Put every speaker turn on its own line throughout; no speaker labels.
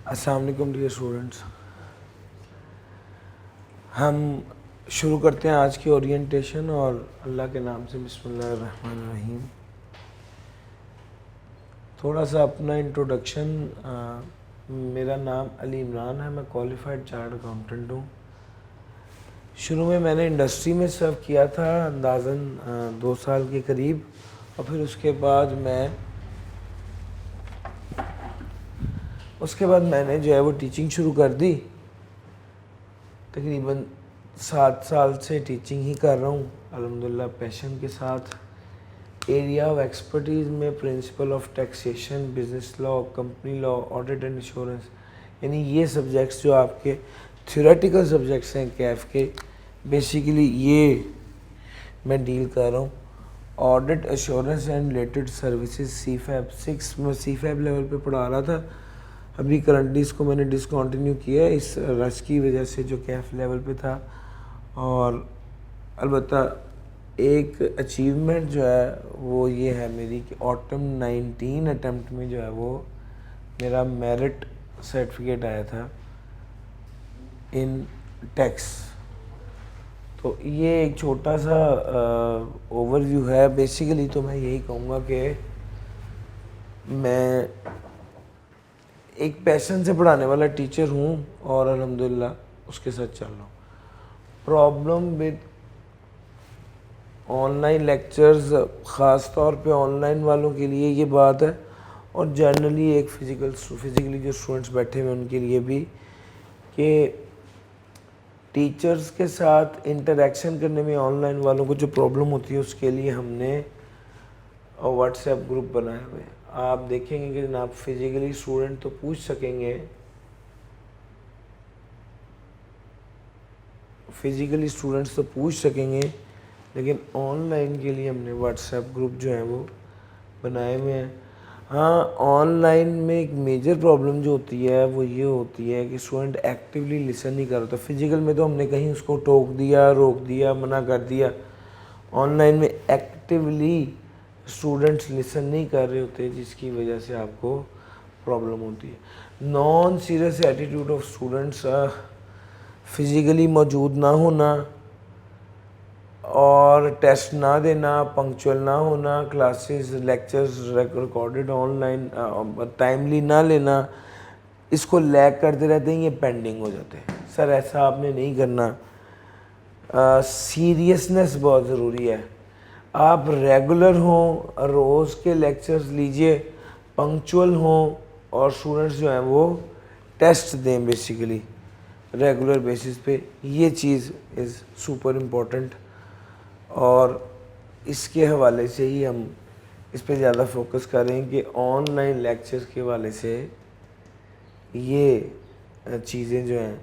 السلام علیکم dear students, ہم شروع کرتے ہیں آج کی اورینٹیشن اور اللہ کے نام سے بسم اللہ الرحمن الرحیم۔ تھوڑا سا اپنا انٹروڈکشن، میرا نام علی عمران ہے، میں کوالیفائڈ چارٹرڈ اکاؤنٹنٹ ہوں۔ شروع میں نے انڈسٹری میں سرو کیا تھا اندازاً 2 سال کے قریب، اور پھر اس کے بعد میں نے جو ہے وہ ٹیچنگ شروع کر دی۔ تقریباً 7 سال سے ٹیچنگ ہی کر رہا ہوں الحمدللہ پیشن کے ساتھ۔ ایریا آف ایکسپرٹیز میں principle of taxation, business law, company law, audit and insurance, یعنی یہ سبجیکٹس جو آپ کے تھیوریٹیکل سبجیکٹس ہیں کیف کے، بیسیکلی یہ میں ڈیل کر رہا ہوں۔ Audit assurance and related services C FAP 6 میں سی فیب لیول پہ پڑھا رہا تھا۔ ابھی کرنٹلی اس کو میں نے ڈسکنٹینیو کیا ہے اس رش کی وجہ سے جو کیف لیول پہ تھا، اور البتہ ایک اچیومنٹ جو ہے وہ یہ ہے میری کہ آٹم 19 اٹیمپٹ میں جو ہے وہ میرا میرٹ سرٹیفکیٹ آیا تھا ان ٹیکس۔ تو یہ ایک چھوٹا سا اوور ویو ہے۔ بیسیکلی تو میں یہی کہوں گا کہ میں ایک پیشن سے پڑھانے والا ٹیچر ہوں اور الحمدللہ اس کے ساتھ چل رہا ہوں۔ Problem with on line lectures, خاص طور پہ آن لائن والوں کے لیے یہ بات ہے، اور جنرلی ایک فزیکلی جو اسٹوڈنٹس بیٹھے ہوئے ان کے لیے بھی، کہ ٹیچرز کے ساتھ انٹریکشن کرنے میں آن لائن والوں کو جو پرابلم ہوتی ہے اس کے لیے ہم نے واٹس ایپ گروپ بنائے ہوئے ہیں۔ آپ دیکھیں گے کہ جناب فزیکلی اسٹوڈنٹ تو پوچھ سکیں گے، لیکن آن لائن کے لیے ہم نے واٹس ایپ گروپ جو ہیں وہ بنائے ہوئے ہیں۔ ہاں، آن لائن میں ایک میجر پرابلم جو ہوتی ہے وہ یہ ہوتی ہے کہ اسٹوڈنٹ ایکٹیولی لسن نہیں کرتا۔ فزیکل میں تو ہم نے کہیں اس کو ٹوک دیا، روک دیا، منع کر دیا۔ آن لائن میں ایکٹیولی اسٹوڈنٹس لسن نہیں کر رہے ہوتے، جس کی وجہ سے آپ کو پرابلم ہوتی ہے۔ Non serious attitude of students, physically موجود نہ ہونا اور ٹیسٹ نہ دینا، پنکچوئل نہ ہونا، classes lectures recorded on line timely نہ لینا، اس کو لیگ کرتے رہتے ہیں، یہ پینڈنگ ہو جاتے ہیں۔ سر ایسا آپ نے نہیں کرنا۔ سیریسنس بہت ضروری ہے۔ آپ ریگولر ہوں، روز کے لیکچرز لیجئے، پنکچوئل ہوں، اور اسٹوڈنٹس جو ہیں وہ ٹیسٹ دیں بیسیکلی ریگولر بیسس پہ۔ یہ چیز از سپر امپورٹنٹ، اور اس کے حوالے سے ہی ہم اس پہ زیادہ فوکس کریں کہ آن لائن لیکچرز کے حوالے سے یہ چیزیں جو ہیں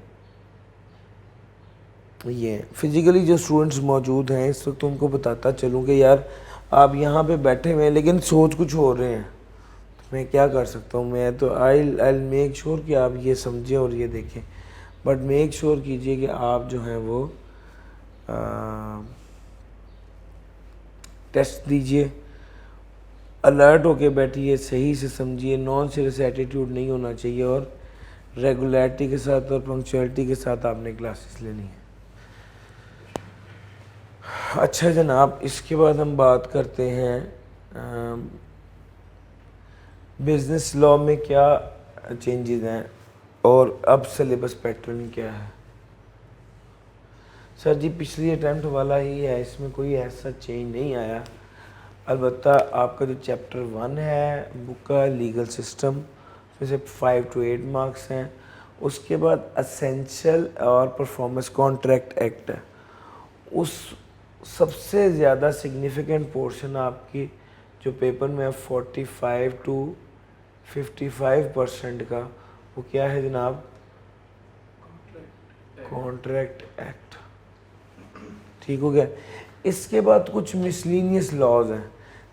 یہ فزیکلی جو اسٹوڈنٹس موجود ہیں اس وقت ان کو بتاتا چلوں کہ یار آپ یہاں پہ بیٹھے ہوئے ہیں لیکن سوچ کچھ ہو رہے ہیں، میں کیا کر سکتا ہوں؟ میں تو I'll میک شور کہ آپ یہ سمجھیں اور یہ دیکھیں، بٹ میک شور کیجئے کہ آپ جو ہیں وہ ٹیسٹ دیجئے، الرٹ ہو کے بیٹھیے، صحیح سے سمجھیے، نان سیریس ایٹیٹیوڈ نہیں ہونا چاہیے، اور ریگولیرٹی کے ساتھ اور پنکچوئلٹی کے ساتھ آپ نے کلاسز لینی ہے۔ اچھا جناب، اس کے بعد ہم بات کرتے ہیں بزنس لا میں کیا چینجز ہیں اور اب سلیبس پیٹرن کیا ہے۔ سر جی پچھلی اٹیمپٹ والا ہی ہے، اس میں کوئی ایسا چینج نہیں آیا۔ البتہ آپ کا جو چیپٹر 1 ہے بک کا لیگل سسٹم، اس میں سے 5 to 8 مارکس ہیں۔ اس کے بعد اسینشل اور پرفارمنس کانٹریکٹ ایکٹ ہے، اس سب سے زیادہ سگنیفیکنٹ پورشن آپ کی جو پیپر میں 45 to 55% کا، وہ کیا ہے جناب؟ Contract act. ٹھیک ہو گیا۔ اس کے بعد کچھ مسلینیس لاز ہیں،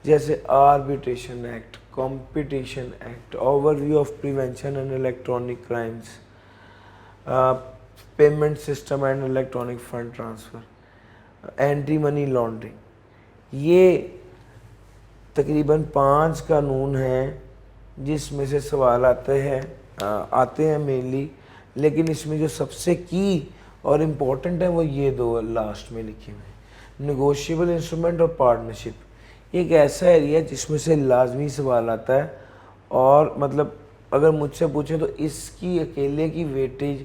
جیسے arbitration act, competition act, overview of prevention and electronic crimes, payment system and electronic fund transfer, anti money laundering. یہ تقریباً 5 قانون ہیں جس میں سے سوال آتے ہیں آتے ہیں مینلی، لیکن اس میں جو سب سے کی اور امپورٹنٹ ہے وہ یہ دو لاسٹ میں لکھے ہوئے ہیں، نیگوشیبل انسٹرومنٹ اور پارٹنرشپ۔ یہ ایک ایسا ایریا ہے جس میں سے لازمی سوال آتا ہے، اور مطلب اگر مجھ سے پوچھیں تو اس کی اکیلے کی ویٹیج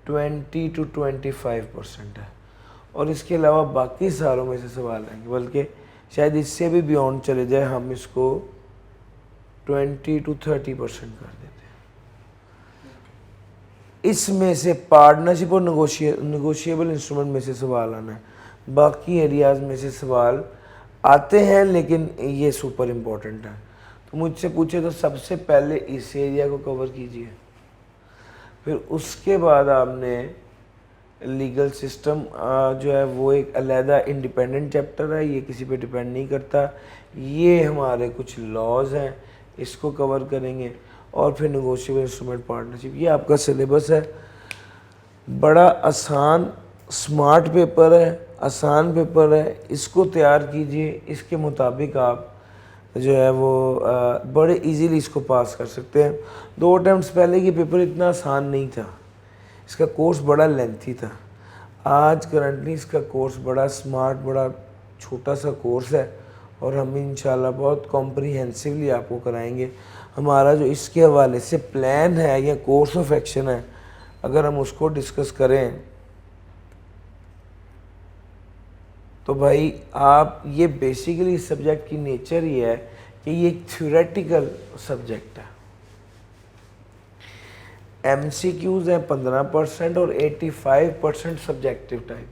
20 to 25% ہے، اور اس کے علاوہ باقی سالوں میں سے سوال آئیں گے، بلکہ شاید اس سے بھی بیونڈ چلے جائے، ہم اس کو 20 to 30% کر دیتے ہیں۔ اس میں سے پارٹنرشپ اور نیگوشیبل انسٹرومنٹ میں سے سوال آنا ہے، باقی ایریاز میں سے سوال آتے ہیں لیکن یہ سپر امپورٹنٹ ہے۔ تو مجھ سے پوچھے تو سب سے پہلے اس ایریا کو کور کیجئے، پھر اس کے بعد آپ نے لیگل سسٹم جو ہے وہ ایک علیحدہ انڈیپینڈنٹ چیپٹر ہے، یہ کسی پہ ڈیپینڈ نہیں کرتا، یہ ہمارے کچھ لاز ہیں اس کو کور کریں گے، اور پھر نیگوشیبل انسٹرومنٹ پارٹنرشپ۔ یہ آپ کا سلیبس ہے، بڑا آسان سمارٹ پیپر ہے، آسان پیپر ہے، اس کو تیار کیجئے، اس کے مطابق آپ جو ہے وہ بڑے ایزیلی اس کو پاس کر سکتے ہیں۔ 2 اٹیمپٹس پہلے یہ پیپر اتنا آسان نہیں تھا، اس کا کورس بڑا لینتھی تھا۔ آج کرنٹلی اس کا کورس بڑا سمارٹ، بڑا چھوٹا سا کورس ہے، اور ہم انشاءاللہ بہت کمپریہنسولی آپ کو کرائیں گے۔ ہمارا جو اس کے حوالے سے پلان ہے یا کورس آف ایکشن ہے، اگر ہم اس کو ڈسکس کریں تو بھائی آپ یہ بیسیکلی اس سبجیکٹ کی نیچر یہ ہے کہ یہ ایک تھیوریٹیکل سبجیکٹ ہے۔ ایم سی کیوز ہیں 15% اور 85% subjective type,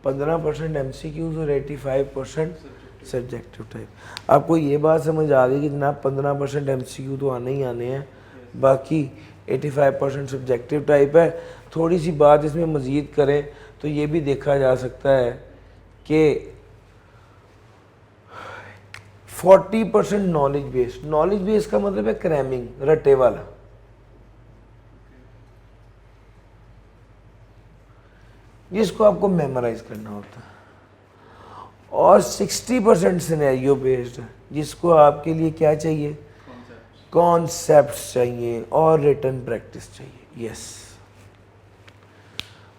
15% M C Qs اور 85% سبجیکٹیو ٹائپ۔ آپ کو یہ بات سمجھ آ گئی کہ جناب 15% ایم سی کیو تو آنے ہی آنے ہیں، باقی 85% سبجیکٹیو ٹائپ ہے۔ تھوڑی سی بات اس میں مزید کریں تو یہ بھی دیکھا جا سکتا ہے کہ 40% نالج بیس۔ نالج بیس کا مطلب ہے کریمنگ، رٹے والا، جس کو آپ کو میمورائز کرنا ہوتا ہے، اور 60% سینیریو بیسڈ ہے، جس کو آپ کے لیے کیا چاہیے، کانسیپٹس چاہیے اور ریٹن پریکٹس چاہیے۔ یس،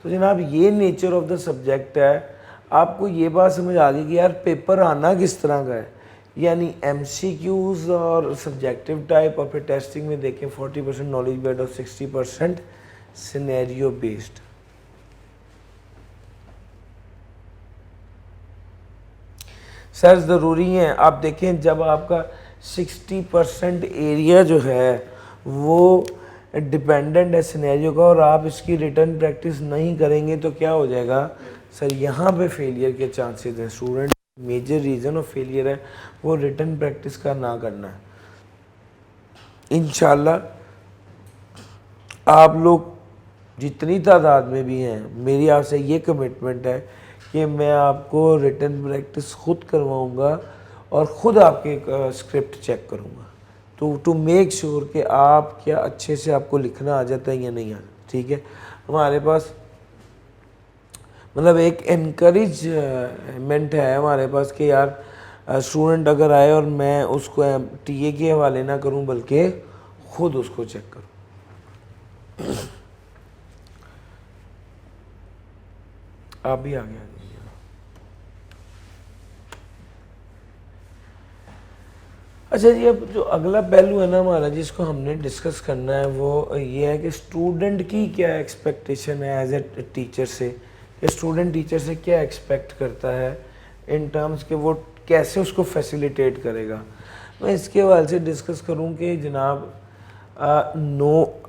تو جناب یہ نیچر آف دا سبجیکٹ ہے۔ آپ کو یہ بات سمجھ آ گئی کہ یار پیپر آنا کس طرح کا ہے، یعنی ایم سی کیوز اور سبجیکٹیو ٹائپ، اور پھر ٹیسٹنگ میں دیکھیں 40% نالج بیسڈ اور 60% سینیریو بیسڈ۔ سر ضروری ہیں، آپ دیکھیں جب آپ کا 60% ایریا جو ہے وہ ڈیپینڈنٹ ہے سینیریو کا، اور آپ اس کی ریٹن پریکٹس نہیں کریں گے تو کیا ہو جائے گا سر، یہاں پہ فیلئر کے چانسز ہیں۔ Student major reason of failure ہے وہ ریٹن پریکٹس کا نہ کرنا ہے۔ انشاءاللہ آپ لوگ جتنی تعداد میں بھی ہیں، میری آپ سے یہ کمٹمنٹ ہے کہ میں آپ کو ریٹن پریکٹس خود کرواؤں گا اور خود آپ کے اسکرپٹ چیک کروں گا، ٹو میک شور کہ آپ کیا اچھے سے آپ کو لکھنا آ جاتا ہے یا نہیں آتا۔ ٹھیک ہے، ہمارے پاس مطلب ایک انکریجمنٹ ہے ہمارے پاس کہ یار اسٹوڈنٹ اگر آئے اور میں اس کو ٹی اے کے حوالے نہ کروں بلکہ خود اس کو چیک کروں۔ آپ بھی آگے آ جائیے۔ اچھا جی، اب جو اگلا پہلو ہے نا ہمارا جس کو ہم نے ڈسکس کرنا ہے وہ یہ ہے کہ اسٹوڈنٹ کی کیا ایکسپیکٹیشن ہے ایز اے ٹیچر سے، کہ اسٹوڈنٹ ٹیچر سے کیا ایکسپیکٹ کرتا ہے ان ٹرمز کہ وہ کیسے اس کو فیسیلیٹیٹ کرے گا۔ میں اس کے حوالے سے ڈسکس کروں کہ جناب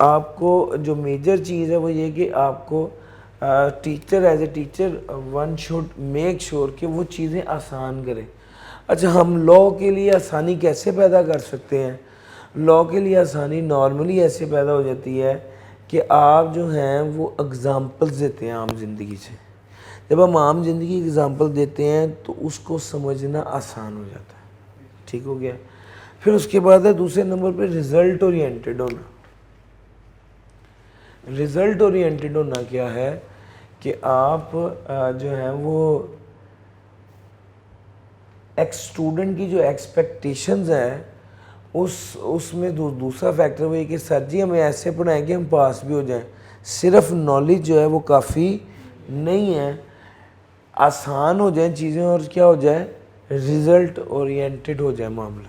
آپ کو جو میجر چیز ہے وہ یہ کہ آپ کو teacher as a teacher one should make sure کہ وہ چیزیں آسان کرے۔ اچھا، ہم لا کے لیے آسانی کیسے پیدا کر سکتے ہیں؟ لا کے لیے آسانی نارملی ایسے پیدا ہو جاتی ہے کہ آپ جو ہیں وہ اگزامپلز دیتے ہیں عام زندگی سے۔ جب ہم عام زندگی اگزامپل دیتے ہیں تو اس کو سمجھنا آسان ہو جاتا ہے۔ ٹھیک ہو گیا؟ پھر اس کے بعد ہے دوسرے نمبر پہ ریزلٹ اورینٹڈ ہونا۔ ریزلٹ اورینٹڈ ہونا کیا ہے کہ آپ جو ہیں وہ ایک اسٹوڈنٹ کی جو ایکسپیکٹیشنز ہیں اس میں دوسرا فیکٹر وہ یہ کہ سر جی ہمیں ایسے پڑھائیں کہ ہم پاس بھی ہو جائیں. صرف نالج جو ہے وہ کافی نہیں ہے, آسان ہو جائیں چیزیں اور کیا ہو جائے, ریزلٹ اورینٹڈ ہو جائے معاملہ.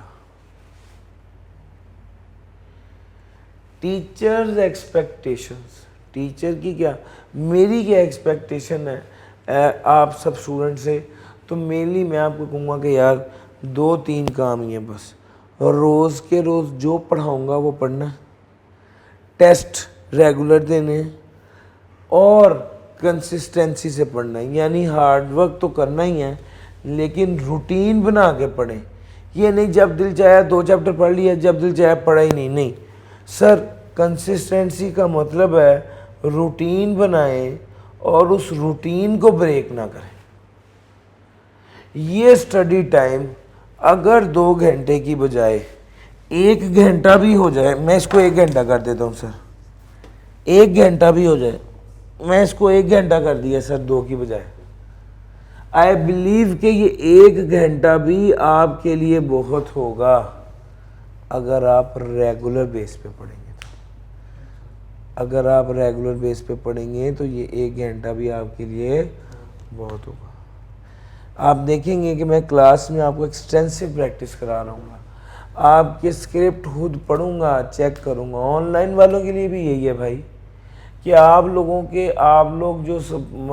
ٹیچرز ایکسپیکٹیشنز, ٹیچر کی کیا, میری کیا ایکسپیکٹیشن ہے آپ سب اسٹوڈنٹ سے, تو مینلی میں آپ کو کہوں گا کہ یار 2-3 کام ہی ہیں بس. روز کے روز جو پڑھاؤں گا وہ پڑھنا, ٹیسٹ ریگولر دینے اور کنسسٹنسی سے پڑھنا ہے. یعنی ہارڈ ورک تو کرنا ہی ہے لیکن روٹین بنا کے پڑھیں. یہ نہیں جب دل چاہے 2 چیپٹر پڑھ لیا, جب دل چاہے پڑھا ہی نہیں سر. کنسسٹنسی کا مطلب ہے روٹین بنائیں اور اس روٹین کو بریک نہ کریں. یہ اسٹڈی ٹائم اگر 2 گھنٹے کی بجائے 1 گھنٹہ بھی ہو جائے, میں اس کو 1 گھنٹہ کر دیتا ہوں سر, 1 گھنٹہ بھی ہو جائے, میں اس کو 1 گھنٹہ کر دیا سر 2 کی بجائے. آئی بلیو کہ یہ 1 گھنٹہ بھی آپ کے لیے بہت ہوگا اگر آپ ریگولر بیس پہ پڑھیں گے. اگر آپ ریگولر بیس پہ پڑھیں گے تو یہ 1 گھنٹہ بھی آپ کے لیے بہت ہوگا. آپ دیکھیں گے کہ میں کلاس میں آپ کو ایکسٹینسو پریکٹس کرا رہا ہوں گا, آپ کے اسکرپٹ خود پڑھوں گا, چیک کروں گا. آن لائن والوں کے لیے بھی یہی ہے بھائی کہ آپ لوگ جو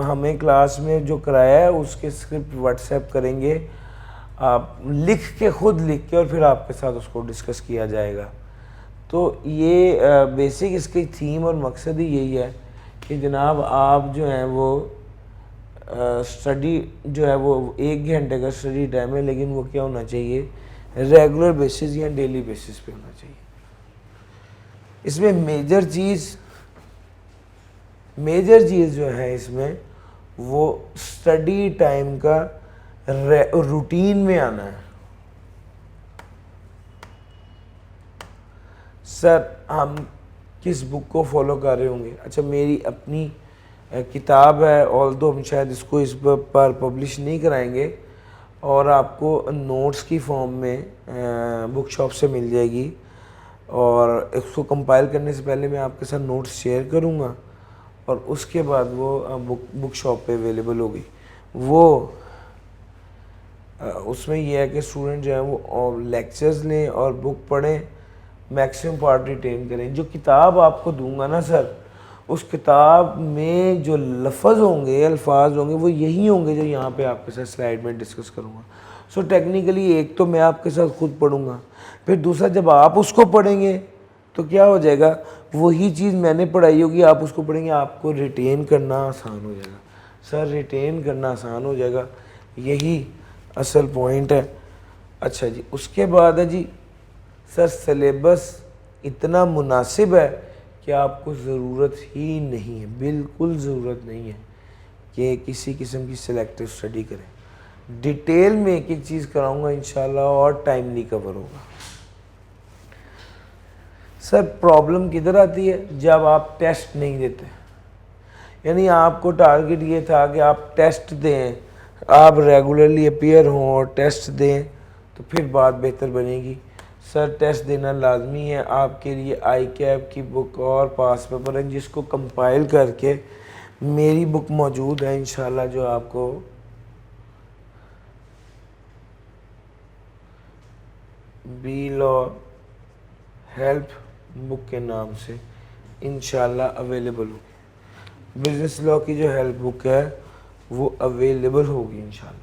ہمیں کلاس میں جو کرایا ہے اس کے اسکرپٹ واٹس ایپ کریں گے, آپ خود لکھ کے اور پھر آپ کے ساتھ اس کو ڈسکس کیا جائے گا. تو یہ بیسک اس کی تھیم اور مقصد ہی یہی ہے کہ جناب آپ جو ہیں وہ اسٹڈی جو ہے وہ 1 گھنٹے کا اسٹڈی ٹائم ہے, لیکن وہ کیا ہونا چاہیے, ریگولر بیسس یا ڈیلی بیسس پہ ہونا چاہیے. اس میں میجر چیز جو ہے اس میں وہ اسٹڈی ٹائم کا روٹین میں آنا ہے. سر ہم کس بک کو فالو کر رہے ہوں گے؟ اچھا میری اپنی کتاب ہے, آلدو ہم شاید اس کو اس پر پبلش نہیں کرائیں گے, اور آپ کو نوٹس کی فارم میں بک شاپ سے مل جائے گی, اور اس کو کمپائل کرنے سے پہلے میں آپ کے ساتھ نوٹس شیئر کروں گا اور اس کے بعد وہ بک شاپ پہ اویلیبل ہوگی. وہ اس میں یہ ہے کہ اسٹوڈنٹ جو ہیں وہ لیکچرز لیں اور بک پڑھیں, میکسیمم پارٹ ریٹین کریں. جو کتاب آپ کو دوں گا نا سر, اس کتاب میں جو الفاظ ہوں گے وہ یہی ہوں گے جو یہاں پہ آپ کے ساتھ سلائیڈ میں ڈسکس کروں گا. سو ٹیکنیکلی ایک تو میں آپ کے ساتھ خود پڑھوں گا, پھر دوسرا جب آپ اس کو پڑھیں گے تو کیا ہو جائے گا, وہی چیز میں نے پڑھائی ہوگی آپ اس کو پڑھیں گے, آپ کو ریٹین کرنا آسان ہو جائے گا. سر ریٹین کرنا آسان ہو جائے گا, یہی اصل پوائنٹ ہے. اچھا جی, اس کے بعد ہے جی سر سلیبس اتنا مناسب ہے کہ آپ کو ضرورت ہی نہیں ہے, بالکل ضرورت نہیں ہے کہ کسی قسم کی سلیکٹیو اسٹڈی کریں. ڈیٹیل میں ایک چیز کراؤں گا انشاءاللہ اور ٹائملی کور ہوگا. سر پرابلم کدھر آتی ہے, جب آپ ٹیسٹ نہیں دیتے. یعنی آپ کو ٹارگٹ یہ تھا کہ آپ ٹیسٹ دیں, آپ ریگولرلی اپیئر ہوں اور ٹیسٹ دیں تو پھر بات بہتر بنے گی. سر ٹیسٹ دینا لازمی ہے آپ کے لیے. آئی کیپ کی بک اور پاس پیپر ہے جس کو کمپائل کر کے میری بک موجود ہے انشاءاللہ, جو آپ کو بی لا ہیلپ بک کے نام سے انشاءاللہ اویلیبل ہوگی. بزنس لا کی جو ہیلپ بک ہے وہ اویلیبل ہوگی انشاءاللہ.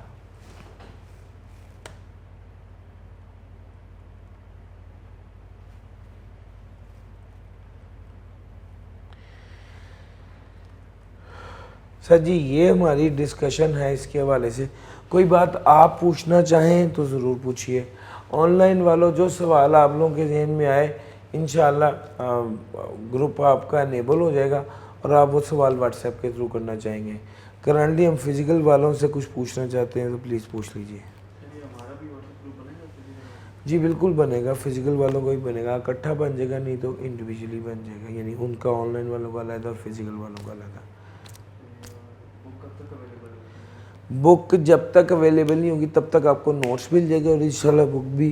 سر جی یہ ہماری ڈسکشن ہے اس کے حوالے سے. کوئی بات آپ پوچھنا چاہیں تو ضرور پوچھیے. آن لائن والوں جو سوال آپ لوگوں کے ذہن میں آئے انشاءاللہ گروپ آپ کا انیبل ہو جائے گا اور آپ وہ سوال واٹس ایپ کے تھرو کرنا چاہیں گے. کرنٹلی ہم فزیکل والوں سے کچھ پوچھنا چاہتے ہیں تو پلیز پوچھ لیجیے. جی بالکل بنے گا, فزیکل والوں کو ہی بنے گا, اکٹھا بن جائے گا, نہیں تو انڈیویجولی بن جائے گا. یعنی ان کا آن لائن والوں کا علیحدہ اور فزیکل والوں کا علیحدہ. بک جب تک اویلیبل نہیں ہوگی تب تک آپ کو نوٹس مل جائے گا, اور انشاءاللہ بک بھی